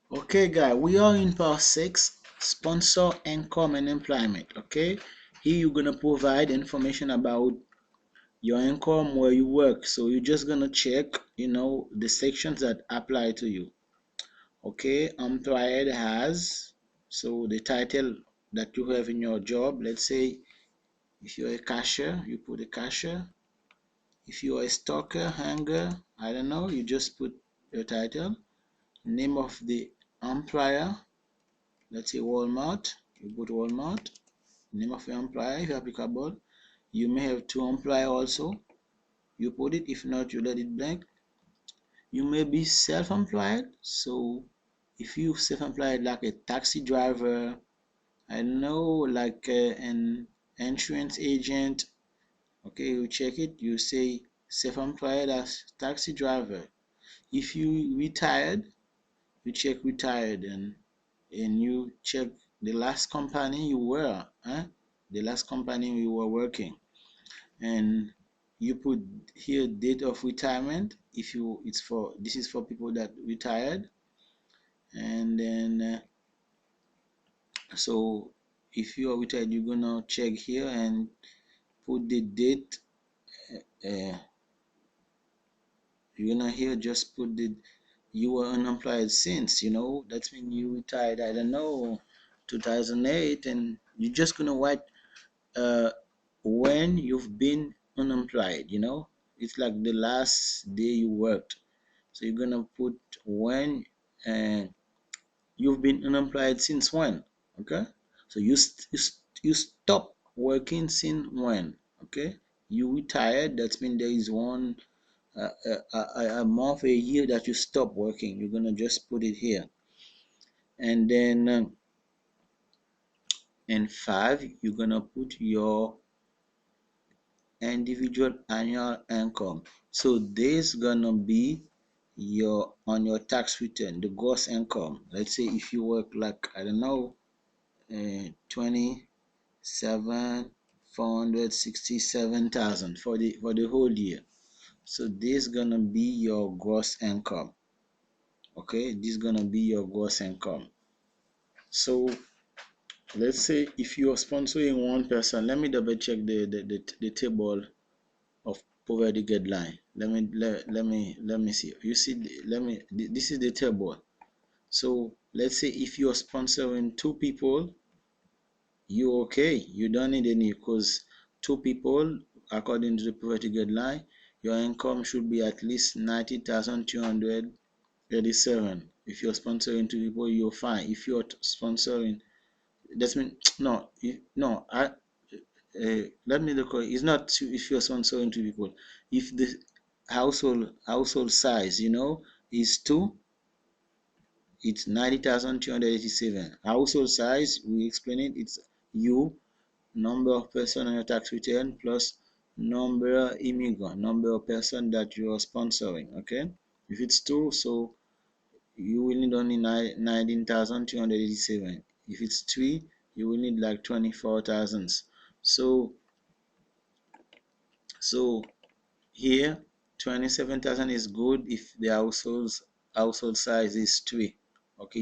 Okay, guys, we are in part 6, sponsor, income, and employment. Okay, here you're gonna provide information about your income, where you work. So you're just gonna check, the sections that apply to you. Okay, employed has, so the title that you have in your job. Let's say if you're a cashier, you put a cashier. If you're a stocker, hanger, I don't know, you just put your title. Name of the employer. Let's say Walmart, you put Walmart. Name of your employer if applicable. You may have two employer also, you put it. If not, you let it blank. You may be self-employed, so if you self-employed like a taxi driver, I know, like an insurance agent, okay, you check it, you say self-employed as taxi driver. If you retired, you check retired, and you check the last company you were, the last company you were working, and you put here date of retirement. If you, it's for, this is for people that retired. And then so if you are retired, you're gonna check here and put the date. uh, you're gonna here just put the, you were unemployed since, that's when you retired, I don't know, 2008, and you're just gonna write uh, when you've been unemployed. It's like the last day you worked. So you're gonna put when, and you've been unemployed since when. Okay, so you stop working since when. Okay, you retired, that means there is one a month, a year that you stop working. You're gonna just put it here. And then in 5, you're gonna put your individual annual income. So this gonna be your, on your tax return, the gross income. Let's say if you work like, I don't know, 27,467,000 for the whole year. So this gonna be your gross income. Okay, this gonna be your gross income. So let's say if you are sponsoring one person, let me double check the table of poverty guideline. Let me see. You see, this is the table. So let's say if you're sponsoring 2 people, you okay. You don't need any, because 2 people, according to the poverty guideline, your income should be at least 90,287. If you're sponsoring 2 people, you're fine. If you're sponsoring, that's mean no, no. Let me look. It's not if you're sponsoring 2 people. If the household size, is 2, it's 90,287. Household size, we explain it. It's you, number of person on your tax return, plus number immigrant, number of person that you are sponsoring. Okay, if it's 2, so you will need only 19,287. If it's 3, you will need like 24,000. So so here 27,000 is good if the household size is 3. Okay,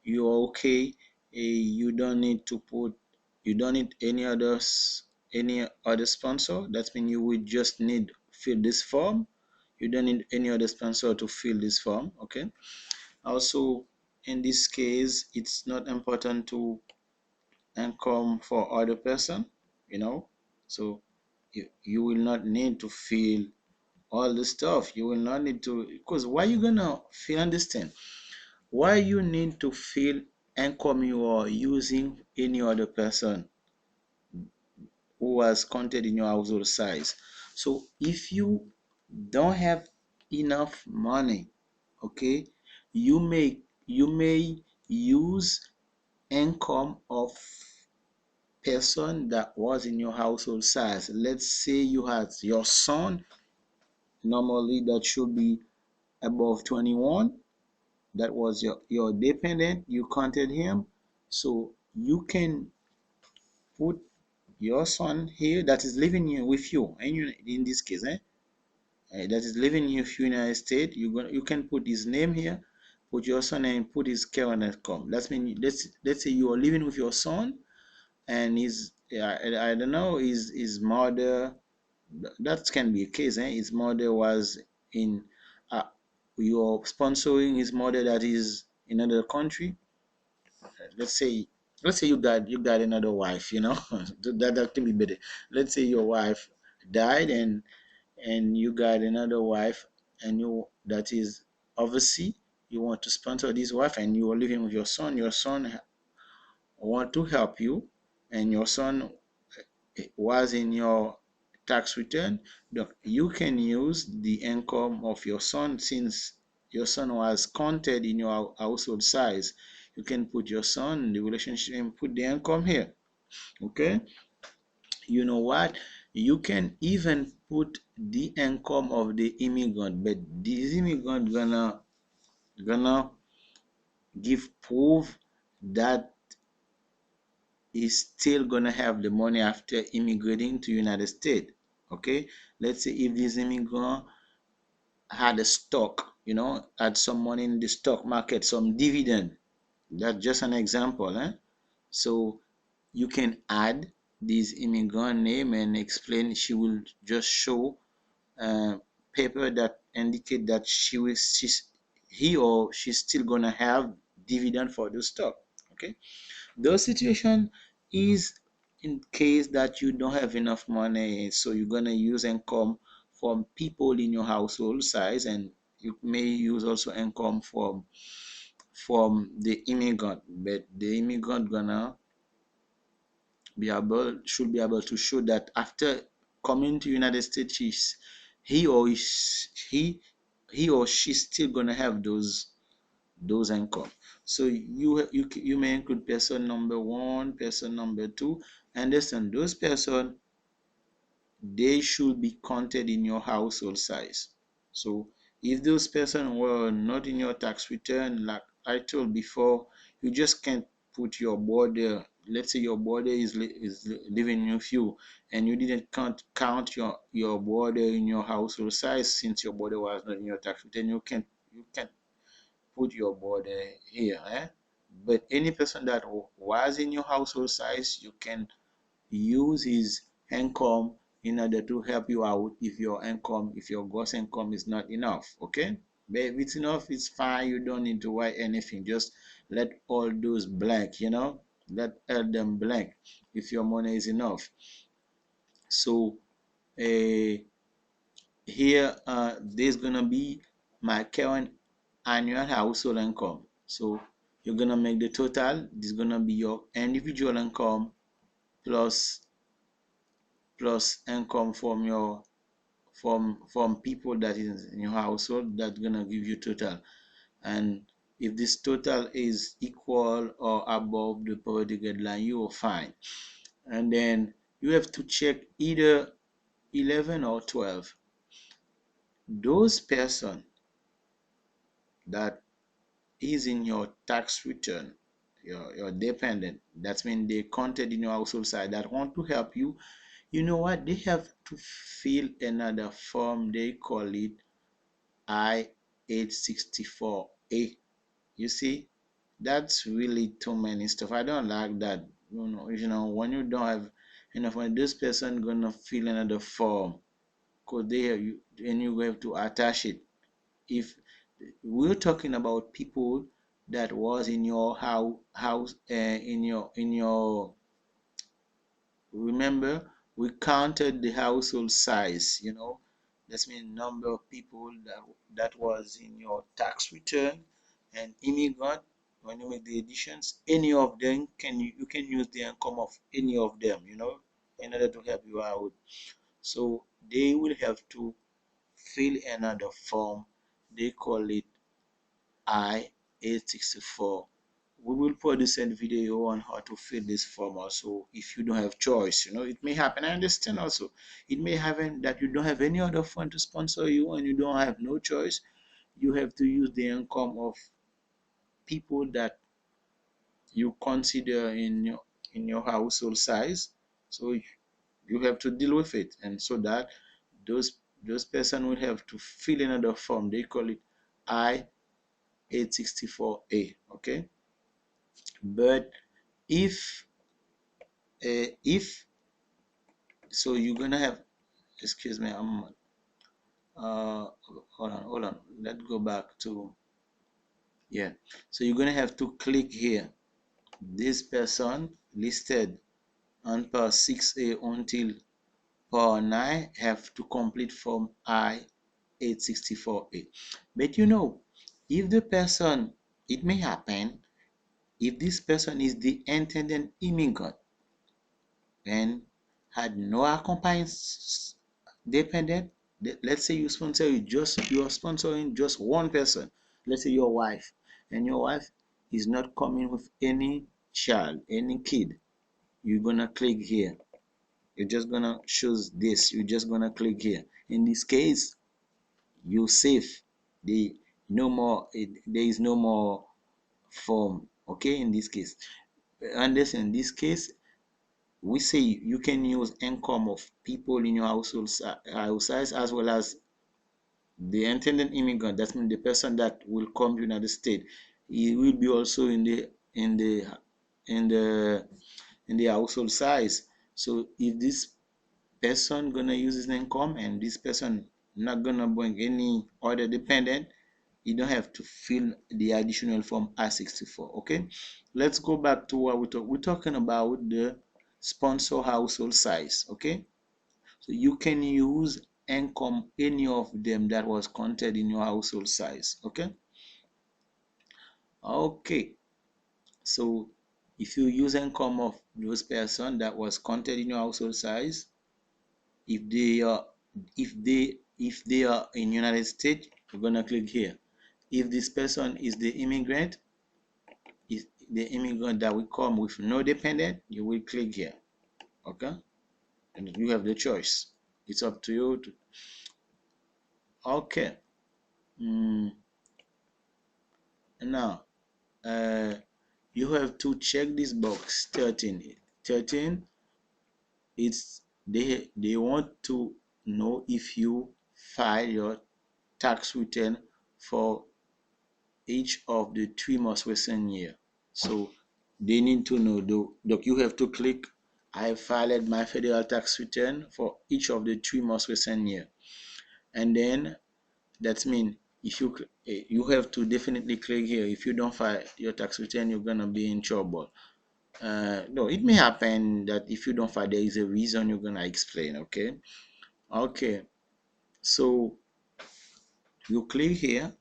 you're okay. You don't need to put, you don't need any other sponsor. That means you will just need fill this form. You don't need any other sponsor to fill this form. Okay, also in this case, it's not important to income for other person, so you will not need to fill all the stuff. You will not need to, because why you gonna feel, understand why you need to fill income you are using any other person who was counted in your household size. So if you don't have enough money, okay, you may use income of person that was in your household size. Let's say you had your son, normally that should be above 21. That was your dependent, you counted him. So you can put your son here that is living here with you, and you, in this case, that is living here with you in United States, you can put his name here. put your son and put his current income. That's mean let's say you are living with your son and his, yeah, I don't know, his mother, that can be a case, eh? His mother was in, uh, you're sponsoring his mother that is in another country. Let's say, you got another wife, that can be better. Let's say your wife died, and you got another wife, and you that is overseas. You want to sponsor this wife, and you are living with your son. Your son want to help you, and your son was in your tax return. You can use the income of your son, since your son was counted in your household size. You can put your son, the relationship, and put the income here. Okay? You know what? You can even put the income of the immigrant, but this immigrant gonna give proof that he's still gonna have the money after immigrating to United States. Okay, let's say if this immigrant had a stock, had some money in the stock market, some dividend. That's just an example, eh? So you can add this immigrant name and explain. She will just show uh, paper that indicate that he or she's still gonna have dividend for the stock. Okay, those situation is in case that you don't have enough money, so you're gonna use income from people in your household size, and you may use also income from the immigrant, but the immigrant gonna should be able to show that after coming to United States, he or he he or she's still gonna have those income. So you may include person number one, person number two. Understand, those person, they should be counted in your household size. So if those person were not in your tax return, like I told before, you just can't put your border. Let's say your border is living with you, and you didn't count your border in your household size, since your border was not in your tax return. You can't put your border here, eh? But any person that was in your household size, you can use his income in order to help you out if your gross income is not enough. Okay, but if it's enough, it's fine. You don't need to write anything. Just let all those blank, let all them blank if your money is enough. So uh, here, there's gonna be my current annual household income. So you're gonna make the total. This is gonna be your individual income plus income from people that is in your household. That's gonna give you total. And if this total is equal or above the poverty guideline, you are fine. And then you have to check either 11 or 12. Those person that is in your tax return, your dependent, that's mean they counted in your household side, that want to help you. You know what? They have to fill another form. They call it I-864A. You see, that's really too many stuff. I don't like that. When you don't have enough money, this person gonna fill another form, because they have you, and you have to attach it. If we're talking about people that was in your house, in your remember, we counted the household size. That's mean number of people that was in your tax return, and immigrant. When you make the additions, any of them you can use the income of any of them, in order to help you out. So they will have to fill another form. They call it I-864. We will produce a video on how to fill this form also, if you don't have choice. It may happen. I understand also. It may happen that you don't have any other fund to sponsor you, and you don't have no choice. You have to use the income of people that you consider in your household size. So you have to deal with it, and so that those person will have to fill another form. They call it 864A. Okay, but if if so, you're gonna have, excuse me, hold on, let's go back to, yeah, so you're gonna have to click here, this person listed on part 6A until part 9 have to complete form I-864A. But you know, if the person, it may happen, if this person is the intended immigrant and had no accompanying dependent, let's say you are sponsoring just one person, let's say your wife, and your wife is not coming with any child, any kid, you're gonna click here, you're just gonna choose this, you're just gonna click here. In this case, you save the, no more, there is no more form. Okay, in this case, understand, in this case we say you can use income of people in your household size, as well as the intended immigrant, that means the person that will come to United States, he will be also in the in the in the household size. So if this person gonna use his income and this person not gonna bring any other dependent, you don't have to fill the additional form I-64. Okay, let's go back to what we're talking about, the sponsor household size. Okay, so you can use income any of them that was counted in your household size. Okay, okay, so if you use income of those person that was counted in your household size, if they are if they are in United States, you're gonna click here. If this person is the immigrant, is the immigrant that will come with no dependent, you will click here. Okay, and you have the choice, it's up to you to, okay. Now you have to check this box 13. 13, it's they want to know if you file your tax return for each of the 3 most recent year. So they need to know, though, you have to click I filed my federal tax return for each of the 3 most recent year. And then that means if you have to definitely click here. If you don't file your tax return, you're gonna be in trouble. No, it may happen that if you don't file, there is a reason, you're gonna explain. Okay, okay, so you click here.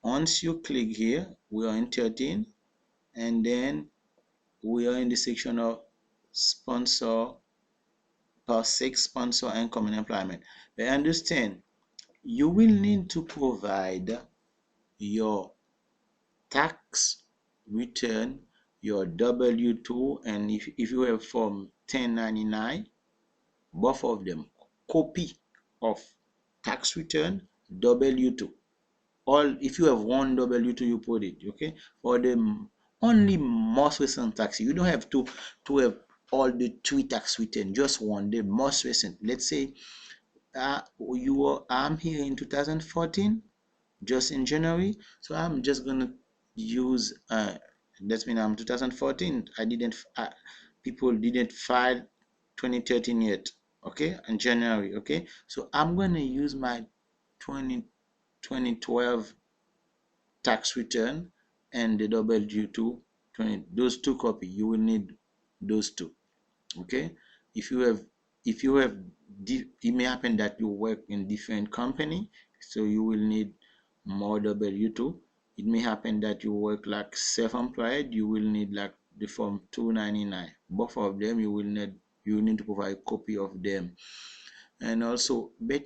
Once you click here, we are in 13, and then we are in the section of sponsor, part 6, sponsor income and employment. But understand, you will need to provide your tax return, your W-2, and if you have Form 1099, both of them, copy of tax return, W-2. All, if you have one W-2, you put it. Okay, for the only most recent tax, you don't have to have all the 3 tax return, just one, the most recent. Let's say I'm here in 2014, just in January, so I'm just gonna use that means I'm 2014, I didn't people didn't file 2013 yet. Okay, in January. Okay, so I'm gonna use my 2012 tax return and the W-2 20, those 2 copy, you will need those 2. Okay, if you have it may happen that you work in different company, so you will need more W-2. It may happen that you work like self-employed, you will need like the form 299. Both of them you need to provide a copy of them. And also, but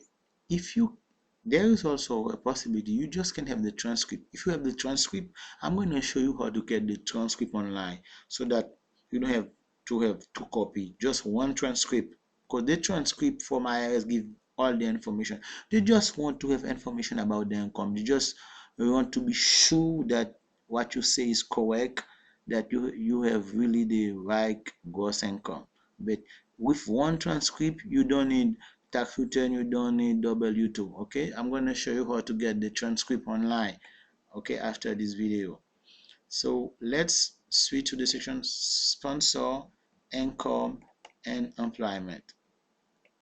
if you, there is also a possibility you just can have the transcript. If you have the transcript, I'm going to show you how to get the transcript online, so that you don't have to have 2 copy, just one transcript, because the transcript from IRS give all the information. They just want to have information about the income. They just want to be sure that what you say is correct, that you have really the right gross income. But with one transcript, you don't need tax return, you don't need W-2. Okay, I'm going to show you how to get the transcript online. okay, after this video. So let's switch to the section sponsor, income, and employment.